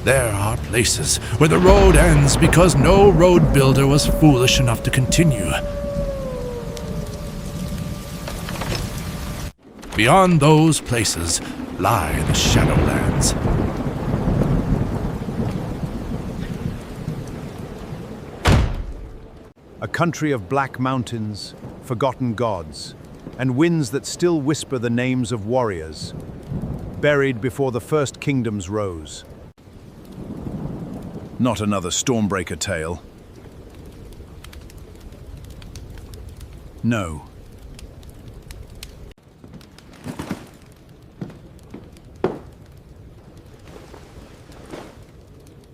There are places where the road ends because no road builder was foolish enough to continue. Beyond those places lie the Shadowlands. A country of black mountains, forgotten gods, and winds that still whisper the names of warriors, buried before the first kingdoms rose. Not another Stormbreaker tale. No.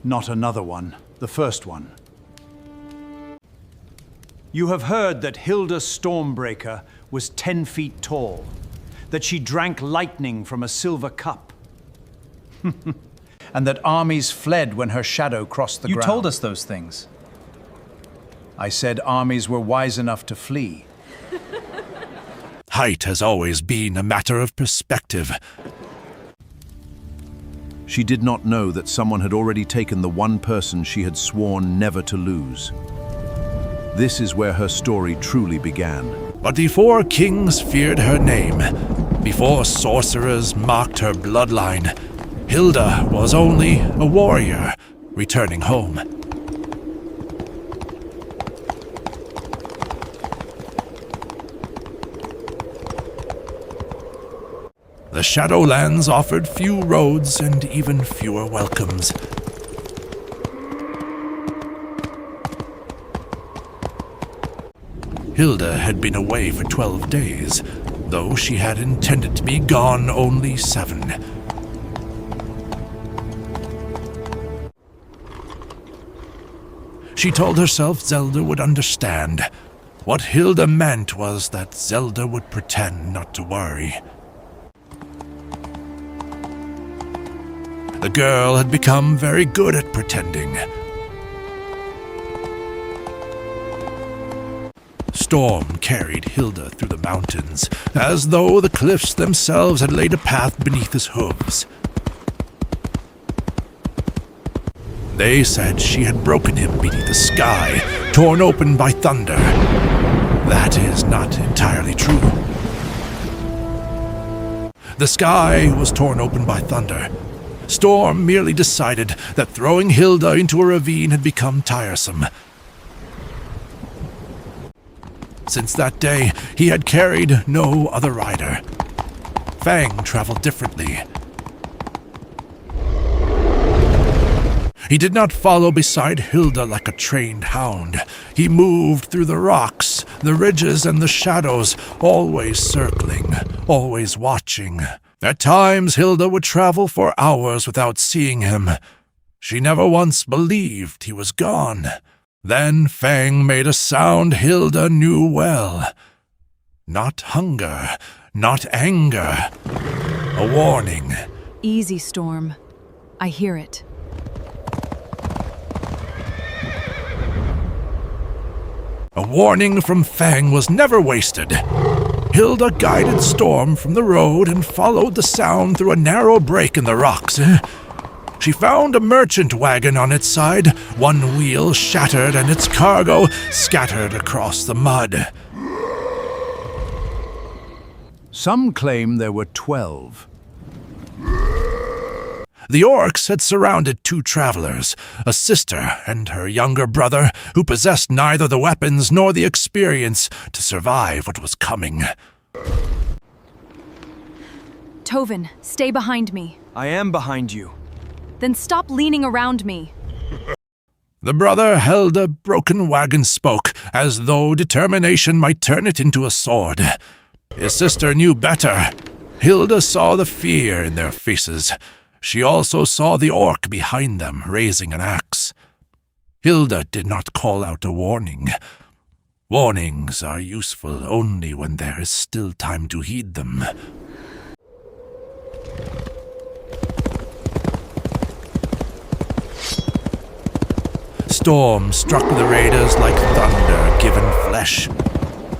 Not another one, the first one. You have heard that Hilda Stormbreaker was 10 feet tall, that she drank lightning from a silver cup, and that armies fled when her shadow crossed the ground. You told us those things. I said armies were wise enough to flee. Height has always been a matter of perspective. She did not know that someone had already taken the one person she had sworn never to lose. This is where her story truly began. But before kings feared her name, before sorcerers mocked her bloodline, Hilda was only a warrior returning home. The Shadowlands offered few roads and even fewer welcomes. Hilda had been away for 12 days, though she had intended to be gone only 7. She told herself Zelda would understand. What Hilda meant was that Zelda would pretend not to worry. The girl had become very good at pretending. Storm carried Hilda through the mountains, as though the cliffs themselves had laid a path beneath his hooves. They said she had broken him beneath the sky, torn open by thunder. That is not entirely true. The sky was torn open by thunder. Storm merely decided that throwing Hilda into a ravine had become tiresome. Since that day, he had carried no other rider. Fang traveled differently. He did not follow beside Hilda like a trained hound. He moved through the rocks, the ridges, and the shadows, always circling, always watching. At times, Hilda would travel for hours without seeing him. She never once believed he was gone. Then Fang made a sound Hilda knew well. Not hunger, not anger. A warning. Easy, Storm. I hear it. A warning from Fang was never wasted. Hilda guided Storm from the road and followed the sound through a narrow break in the rocks. She found a merchant wagon on its side, one wheel shattered and its cargo scattered across the mud. Some claim there were 12. The orcs had surrounded 2 travelers, a sister and her younger brother, who possessed neither the weapons nor the experience to survive what was coming. Tovin, stay behind me. I am behind you. Then stop leaning around me. The brother held a broken wagon spoke, as though determination might turn it into a sword. His sister knew better. Hilda saw the fear in their faces. She also saw the orc behind them, raising an axe. Hilda did not call out a warning. Warnings are useful only when there is still time to heed them. Storm struck the raiders like thunder given flesh.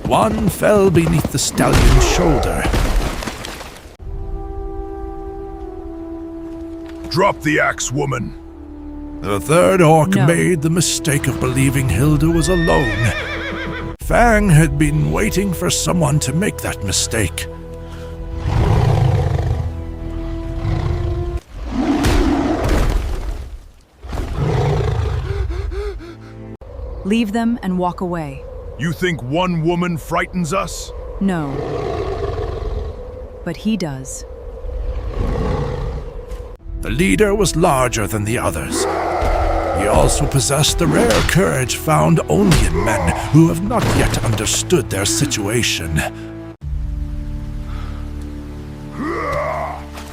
One fell beneath the stallion's shoulder. Drop the axe, woman. The third orc No. made the mistake of believing Hilda was alone. Fang had been waiting for someone to make that mistake. Leave them and walk away. You think one woman frightens us? No. But he does. The leader was larger than the others. He also possessed the rare courage found only in men who have not yet understood their situation.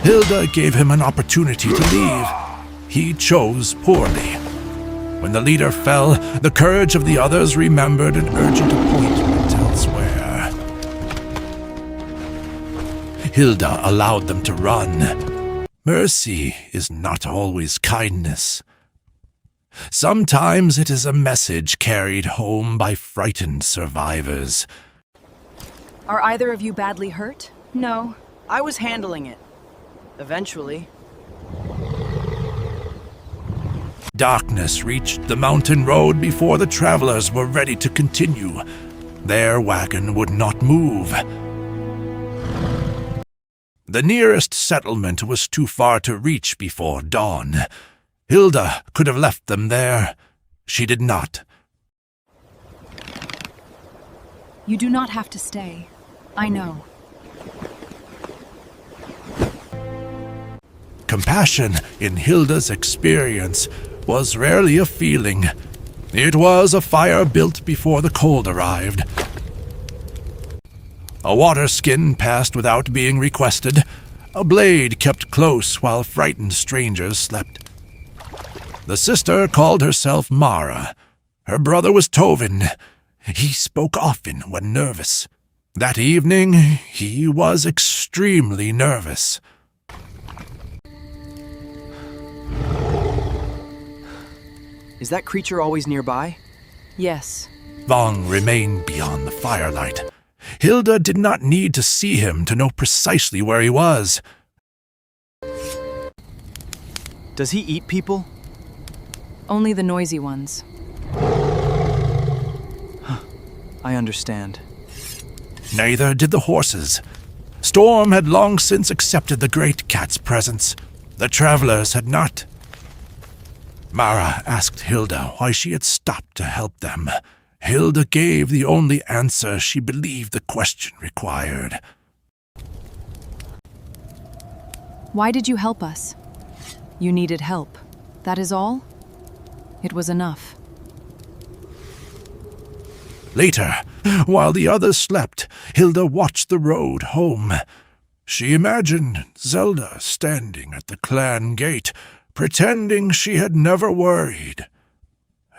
Hilda gave him an opportunity to leave. He chose poorly. When the leader fell, the courage of the others remembered an urgent appointment elsewhere. Hilda allowed them to run. Mercy is not always kindness. Sometimes it is a message carried home by frightened survivors. Are either of you badly hurt? No, I was handling it. Eventually. Darkness reached the mountain road before the travelers were ready to continue. Their wagon would not move. The nearest settlement was too far to reach before dawn. Hilda could have left them there. She did not. You do not have to stay. I know. Compassion, in Hilda's experience, was rarely a feeling. It was a fire built before the cold arrived. A water skin passed without being requested. A blade kept close while frightened strangers slept. The sister called herself Mara. Her brother was Tovin. He spoke often when nervous. That evening, he was extremely nervous. Is that creature always nearby? Yes. Fang remained beyond the firelight. Hilda did not need to see him to know precisely where he was. Does he eat people? Only the noisy ones. I understand. Neither did the horses. Storm had long since accepted the great cat's presence. The travelers had not. Mara asked Hilda why she had stopped to help them. Hilda gave the only answer she believed the question required. Why did you help us? You needed help. That is all? It was enough. Later, while the others slept, Hilda watched the road home. She imagined Zelda standing at the clan gate, pretending she had never worried.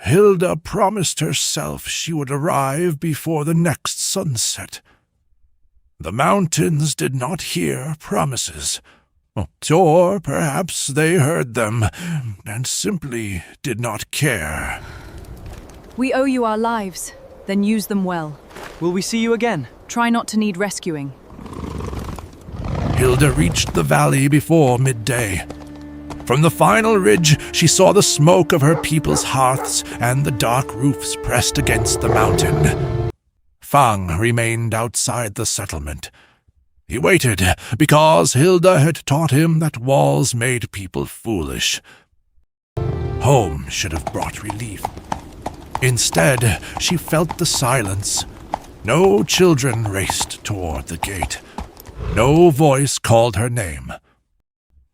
Hilda promised herself she would arrive before the next sunset. The mountains did not hear promises, or perhaps they heard them and simply did not care. We owe you our lives. Then use them well. Will we see you again? Try not to need rescuing. Hilda reached the valley before midday. From the final ridge, she saw the smoke of her people's hearths and the dark roofs pressed against the mountain. Fang remained outside the settlement. He waited because Hilda had taught him that walls made people foolish. Home should have brought relief. Instead, she felt the silence. No children raced toward the gate. No voice called her name.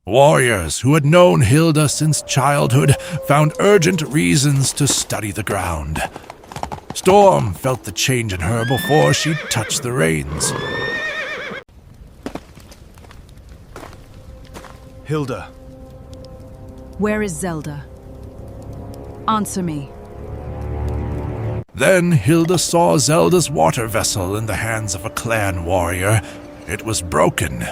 Warriors who had known Hilda since childhood found urgent reasons to study the ground. Storm felt the change in her before she touched the reins. Hilda. Where is Zelda? Answer me. Then Hilda saw Zelda's water vessel in the hands of a clan warrior. It was broken.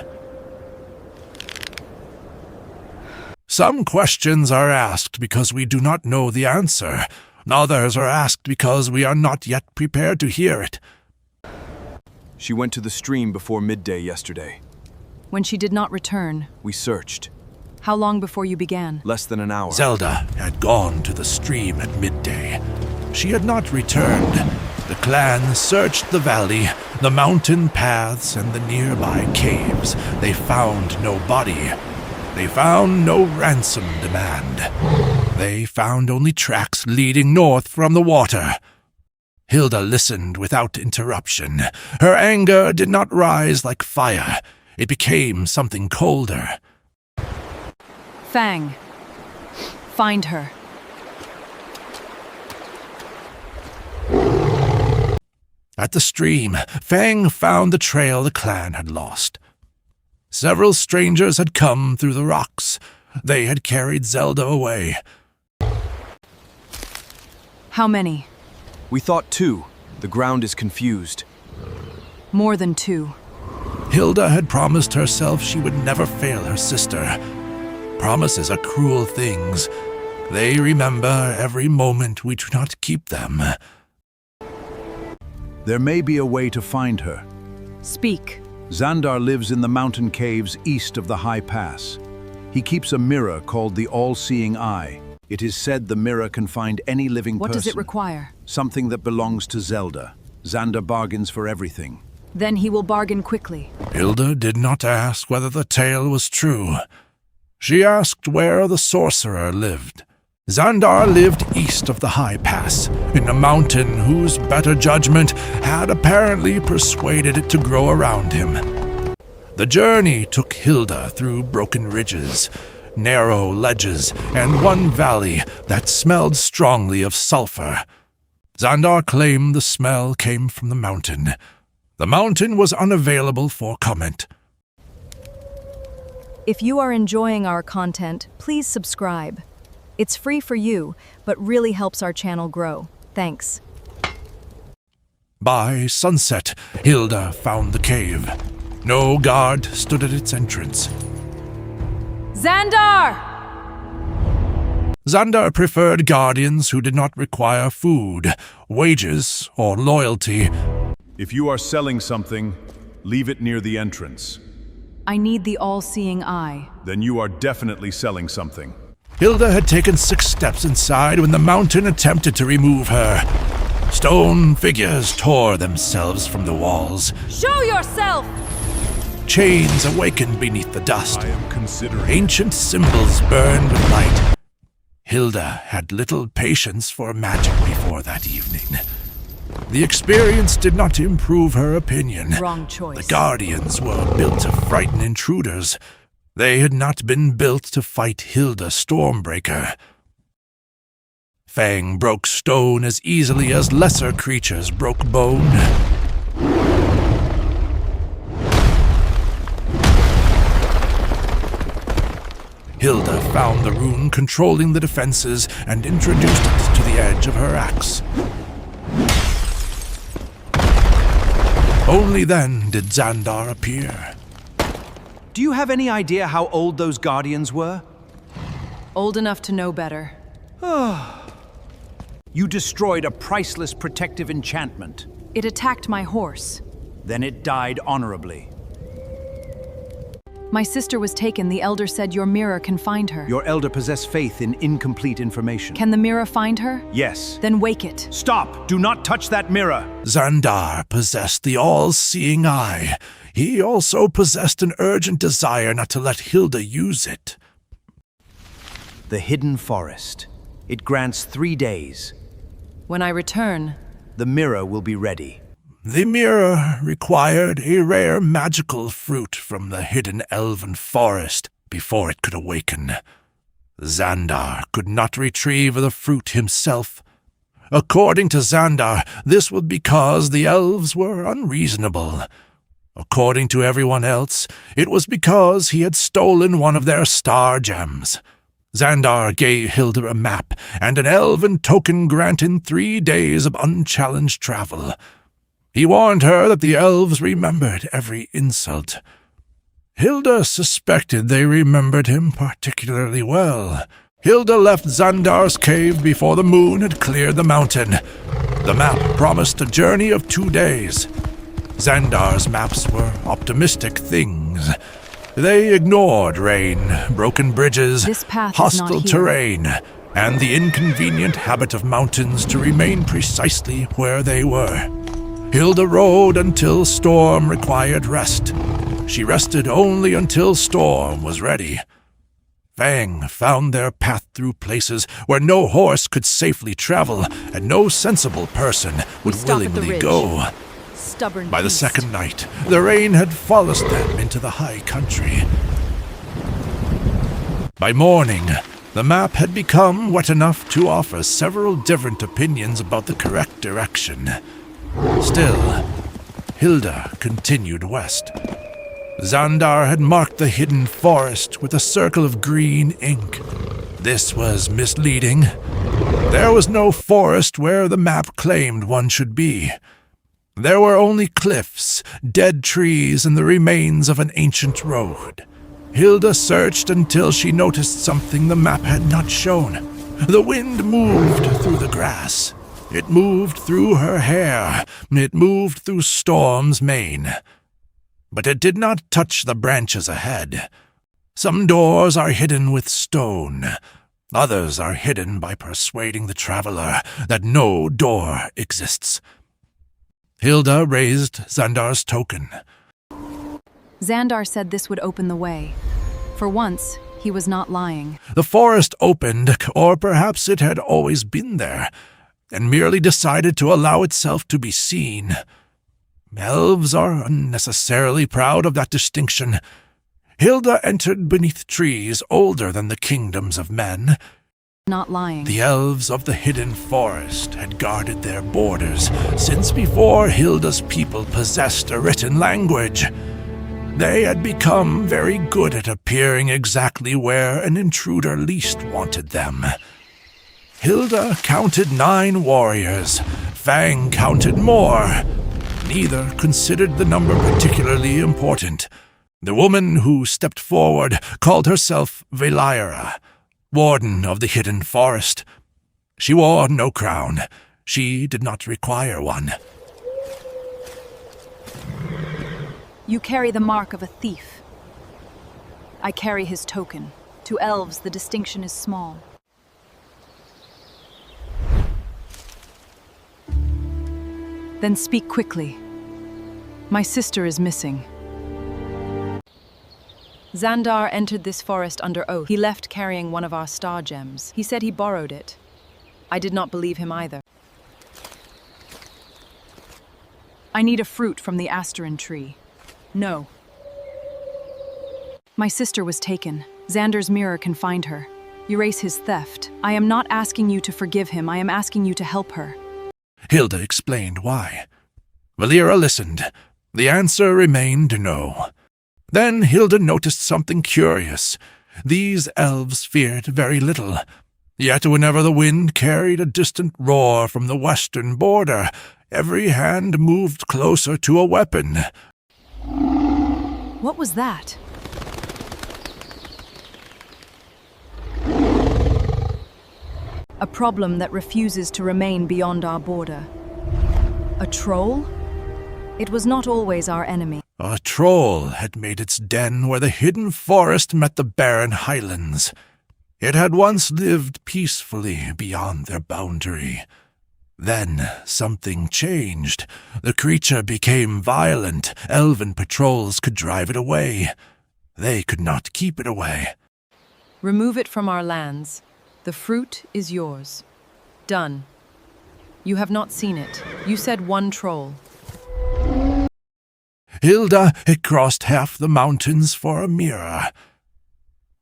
Some questions are asked because we do not know the answer. Others are asked because we are not yet prepared to hear it. She went to the stream before midday yesterday. When she did not return, We searched. How long before you began? Less than an hour. Zelda had gone to the stream at midday. She had not returned. The clan searched the valley, the mountain paths, and the nearby caves. They found no body. They found no ransom demand. They found only tracks leading north from the water. Hilda listened without interruption. Her anger did not rise like fire. It became something colder. Fang. Find her. At the stream, Fang found the trail the clan had lost. Several strangers had come through the rocks. They had carried Zelda away. How many? We thought 2. The ground is confused. More than 2. Hilda had promised herself she would never fail her sister. Promises are cruel things. They remember every moment we do not keep them. There may be a way to find her. Speak. Zandar lives in the mountain caves east of the High Pass. He keeps a mirror called the All-Seeing Eye. It is said the mirror can find any living person. What does it require? Something that belongs to Zelda. Zandar bargains for everything. Then he will bargain quickly. Hilda did not ask whether the tale was true. She asked where the sorcerer lived. Zandar lived east of the High Pass, in a mountain whose better judgment had apparently persuaded it to grow around him. The journey took Hilda through broken ridges, narrow ledges, and one valley that smelled strongly of sulfur. Zandar claimed the smell came from the mountain. The mountain was unavailable for comment. If you are enjoying our content, please subscribe. It's free for you, but really helps our channel grow. Thanks. By sunset, Hilda found the cave. No guard stood at its entrance. Zandar! Zandar preferred guardians who did not require food, wages, or loyalty. If you are selling something, leave it near the entrance. I need the all-seeing eye. Then you are definitely selling something. Hilda had taken 6 steps inside when the mountain attempted to remove her. Stone figures tore themselves from the walls. Show yourself! Chains awakened beneath the dust. I am considering. Ancient symbols burned with light. Hilda had little patience for magic before that evening. The experience did not improve her opinion. Wrong choice. The Guardians were built to frighten intruders. They had not been built to fight Hilda Stormbreaker. Fang broke stone as easily as lesser creatures broke bone. Hilda found the rune controlling the defenses and introduced it to the edge of her axe. Only then did Zandar appear. Do you have any idea how old those guardians were? Old enough to know better. You destroyed a priceless protective enchantment. It attacked my horse. Then it died honorably. My sister was taken. The elder said your mirror can find her. Your elder possessed faith in incomplete information. Can the mirror find her? Yes. Then wake it. Stop! Do not touch that mirror! Zandar possessed the all-seeing eye. He also possessed an urgent desire not to let Hilda use it. The hidden forest. It grants 3 days. When I return, The mirror will be ready. The mirror required a rare magical fruit from the hidden elven forest before it could awaken. Zandar could not retrieve the fruit himself. According to Zandar, this was because the elves were unreasonable. According to everyone else, it was because he had stolen one of their star gems. Zandar gave Hilda a map and an elven token granting 3 days of unchallenged travel. He warned her that the elves remembered every insult. Hilda suspected they remembered him particularly well. Hilda left Zandar's cave before the moon had cleared the mountain. The map promised a journey of 2 days. Zandar's maps were optimistic things. They ignored rain, broken bridges, This path is hostile not here. terrain, and the inconvenient habit of mountains to remain precisely where they were. Hilda rode until Storm required rest. She rested only until Storm was ready. Fang found their path through places where no horse could safely travel, and no sensible person would stop at the willingly ridge. go. Stubborn By the beast. second night, the rain had followed them into the high country. By morning, the map had become wet enough to offer several different opinions about the correct direction. Still, Hilda continued west. Zandar had marked the hidden forest with a circle of green ink. This was misleading. There was no forest where the map claimed one should be. There were only cliffs, dead trees, and the remains of an ancient road. Hilda searched until she noticed something the map had not shown. The wind moved through the grass. It moved through her hair. It moved through Storm's mane. But it did not touch the branches ahead. Some doors are hidden with stone. Others are hidden by persuading the traveler that no door exists. Hilda raised Zandar's token. Zandar said this would open the way. For once, he was not lying. The forest opened, or perhaps it had always been there, and merely decided to allow itself to be seen. Elves are unnecessarily proud of that distinction. Hilda entered beneath trees older than the kingdoms of men. Not lying. The elves of the hidden forest had guarded their borders since before Hilda's people possessed a written language. They had become very good at appearing exactly where an intruder least wanted them. Hilda counted 9 warriors. Fang counted more. Neither considered the number particularly important. The woman who stepped forward called herself Vaelira, Warden of the hidden forest. She wore no crown. She did not require one. You carry the mark of a thief. I carry his token. To elves, the distinction is small. Then speak quickly. My sister is missing. Zandar entered this forest under oath. He left carrying one of our star gems. He said he borrowed it. I did not believe him either. I need a fruit from the asterin tree. No. My sister was taken. Xandar's mirror can find her. Erase his theft. I am not asking you to forgive him. I am asking you to help her. Hilda explained why. Vaelira listened. The answer remained no. Then Hilda noticed something curious. These elves feared very little. Yet whenever the wind carried a distant roar from the western border, every hand moved closer to a weapon. What was that? A problem that refuses to remain beyond our border. A troll? It was not always our enemy. A troll had made its den where the hidden forest met the barren highlands. It had once lived peacefully beyond their boundary. Then something changed. The creature became violent. Elven patrols could drive it away. They could not keep it away. Remove it from our lands. The fruit is yours. Done. You have not seen it. You said one troll. Hilda had crossed half the mountains for a mirror.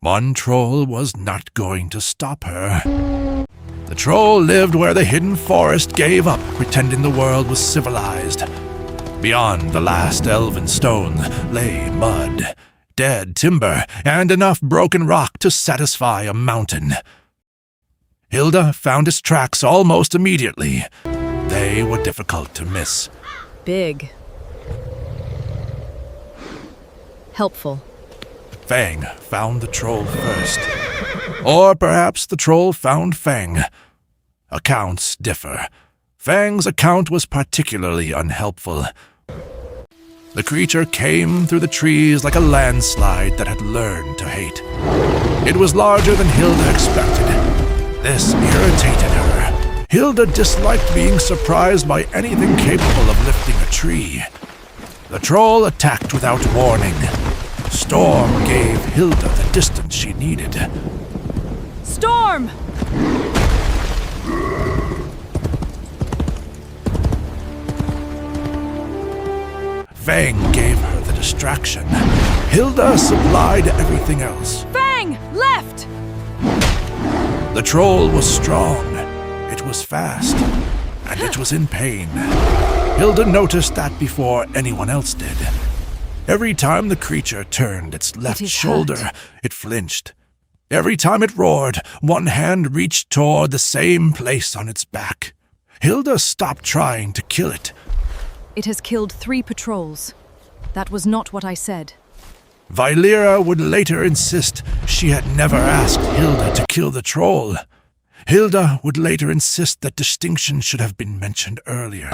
One troll was not going to stop her. The troll lived where the hidden forest gave up, pretending the world was civilized. Beyond the last elven stone lay mud, dead timber, and enough broken rock to satisfy a mountain. Hilda found its tracks almost immediately. They were difficult to miss. Big. Helpful. Fang found the troll first. Or perhaps the troll found Fang. Accounts differ. Fang's account was particularly unhelpful. The creature came through the trees like a landslide that had learned to hate. It was larger than Hilda expected. This irritated her. Hilda disliked being surprised by anything capable of lifting a tree. The troll attacked without warning. Storm gave Hilda the distance she needed. Storm! Fang gave her the distraction. Hilda supplied everything else. Fang! Left! The troll was strong, it was fast, and it was in pain. Hilda noticed that before anyone else did. Every time the creature turned its left shoulder, hurt. it flinched. Every time it roared, one hand reached toward the same place on its back. Hilda stopped trying to kill it. It has killed 3 patrols. That was not what I said. Vaelira would later insist she had never asked Hilda to kill the troll. Hilda would later insist that distinction should have been mentioned earlier.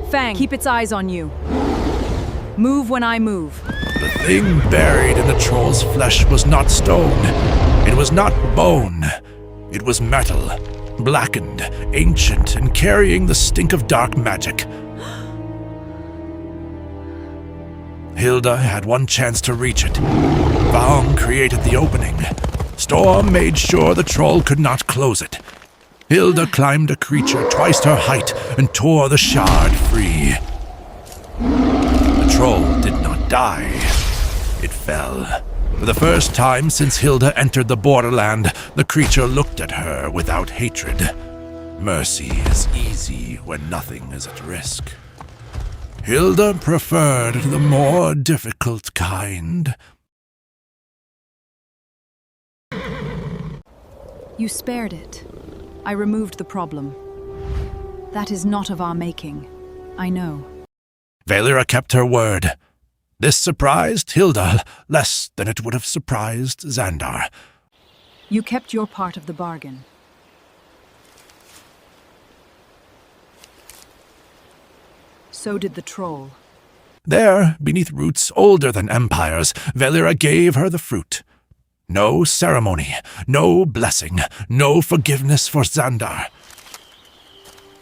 Fang, keep its eyes on you. Move when I move. The thing buried in the troll's flesh was not stone. It was not bone. It was metal, blackened, ancient, and carrying the stink of dark magic. Hilda had one chance to reach it. Fang created the opening. Storm made sure the troll could not close it. Hilda climbed a creature twice her height and tore the shard free. The troll did not die. It fell. For the first time since Hilda entered the borderland, the creature looked at her without hatred. Mercy is easy when nothing is at risk. Hilda preferred the more difficult kind. You spared it. I removed the problem. That is not of our making. I know. Vaelira kept her word. This surprised Hilda less than it would have surprised Zandar. You kept your part of the bargain. So did the troll. There, beneath roots older than empires, Vaelira gave her the fruit. No ceremony, no blessing, no forgiveness for Zandar.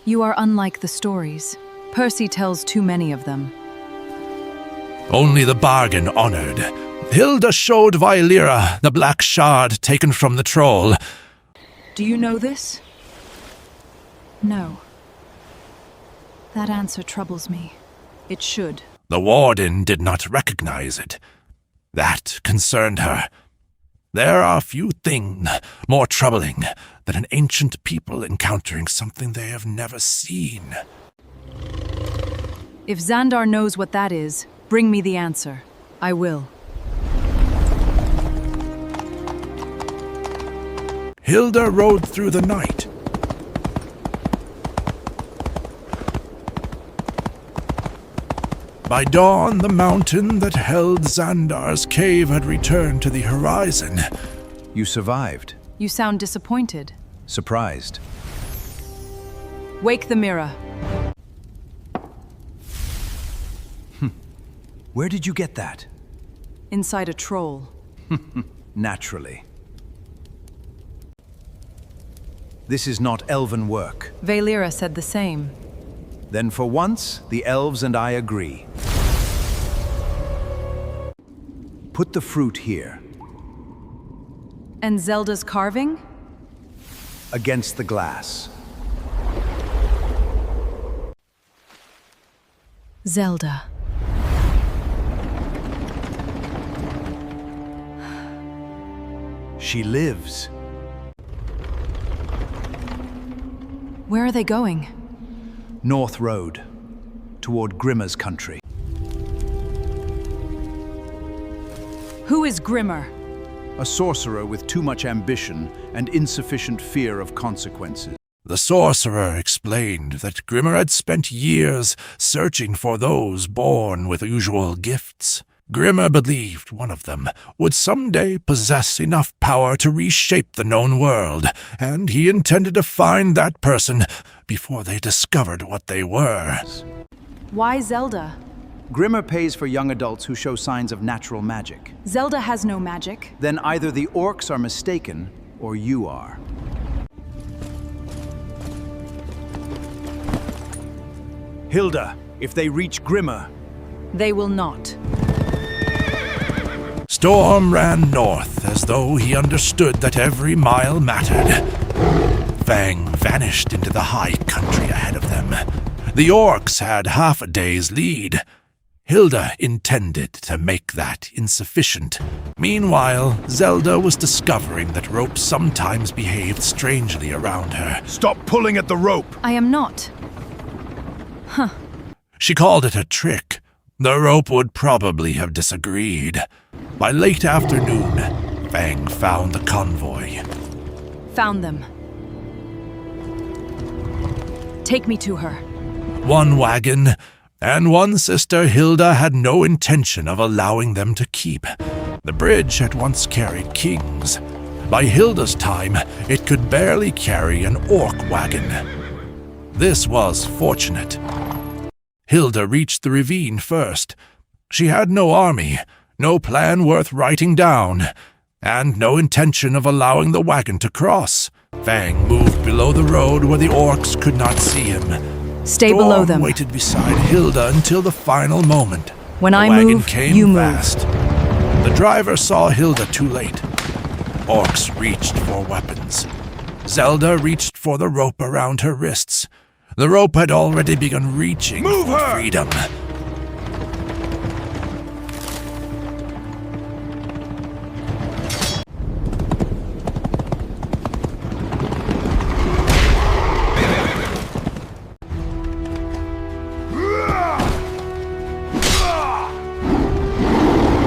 You are unlike the stories. Percy tells too many of them. Only the bargain honored. Hilda showed Vaelira the black shard taken from the troll. Do you know this? No. That answer troubles me. It should. The Warden did not recognize it. That concerned her. There are few things more troubling than an ancient people encountering something they have never seen. If Zandar knows what that is, bring me the answer. I will. Hilda rode through the night. By dawn, the mountain that held Zandar's cave had returned to the horizon. You survived. You sound disappointed. Surprised. Wake the mirror. Where did you get that? Inside a troll. Naturally. This is not elven work. Vaelira said the same. Then for once, the elves and I agree. Put the fruit here, And Zelda's carving? against the glass. Zelda. She lives. Where are they going? North Road, toward Grimmer's country. Who is Grimmer? A sorcerer with too much ambition and insufficient fear of consequences. The sorcerer explained that Grimmer had spent years searching for those born with usual gifts. Grimmer believed one of them would someday possess enough power to reshape the known world, and he intended to find that person before they discovered what they were. Why Zelda? Grimmer pays for young adults who show signs of natural magic. Zelda has no magic. Then either the orcs are mistaken, or you are. Hilda, if they reach Grimmer... They will not. Storm ran north as though he understood that every mile mattered. Fang vanished into the high country ahead of them. The orcs had half a day's lead. Hilda intended to make that insufficient. Meanwhile, Zelda was discovering that rope sometimes behaved strangely around her. Stop pulling at the rope! I am not. She called it a trick. The rope would probably have disagreed. By late afternoon, Fang found the convoy. Found them. Take me to her. One wagon, and one sister Hilda had no intention of allowing them to keep. The bridge had once carried kings. By Hilda's time, it could barely carry an orc wagon. This was fortunate. Hilda reached the ravine first. She had no army, no plan worth writing down, and no intention of allowing the wagon to cross. Fang moved below the road where the orcs could not see him. Stay below them. Waited beside Hilda until the final moment. When the I wagon move, came you move. fast. The driver saw Hilda too late. Orcs reached for weapons. Zelda reached for the rope around her wrists. The rope had already begun reaching for freedom.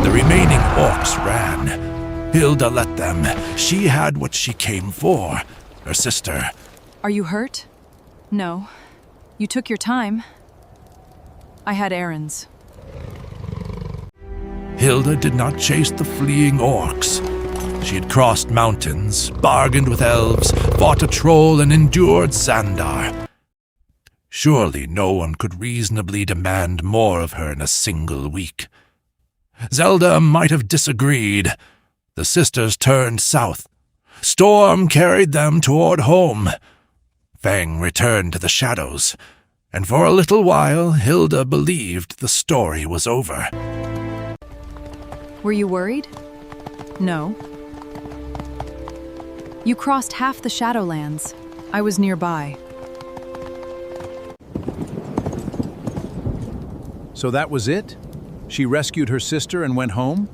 The remaining orcs ran. Hilda let them. She had what she came for, her sister. Are you hurt? No. You took your time. I had errands. Hilda did not chase the fleeing orcs. She had crossed mountains, bargained with elves, fought a troll, and endured Zandar. Surely no one could reasonably demand more of her in a single week. Zelda might have disagreed. The sisters turned south. Storm carried them toward home. Fang returned to the shadows, and for a little while Hilda believed the story was over. Were you worried? No. You crossed half the Shadowlands. I was nearby. So that was it? She rescued her sister and went home?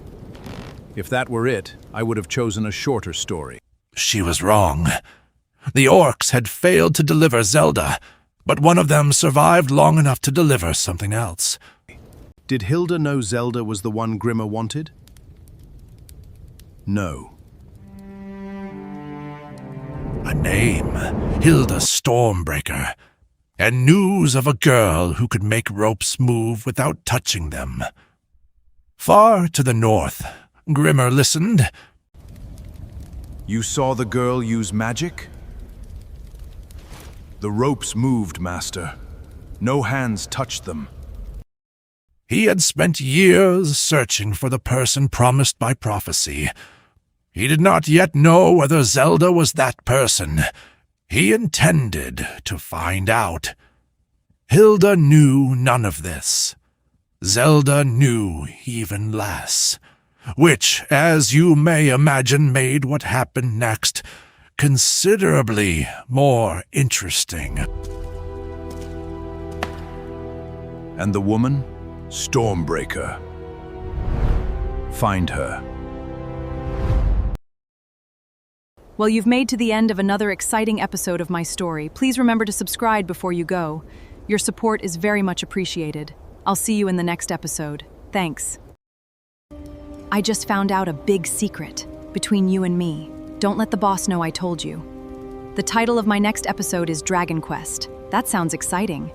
If that were it, I would have chosen a shorter story. She was wrong. The orcs had failed to deliver Zelda, but one of them survived long enough to deliver something else. Did Hilda know Zelda was the one Grimmer wanted? No. A name, Hilda Stormbreaker, and news of a girl who could make ropes move without touching them. Far to the north, Grimmer listened. You saw the girl use magic? The ropes moved, Master. No hands touched them. He had spent years searching for the person promised by prophecy. He did not yet know whether Zelda was that person. He intended to find out. Hilda knew none of this. Zelda knew even less, which, as you may imagine, made what happened next considerably more interesting. And the woman? Stormbreaker. Find her. Well, you've made to the end of another exciting episode of my story. Please remember to subscribe before you go. Your support is very much appreciated. I'll see you in the next episode. Thanks. I just found out a big secret between you and me. Don't let the boss know I told you. The title of my next episode is Dragon Quest. That sounds exciting.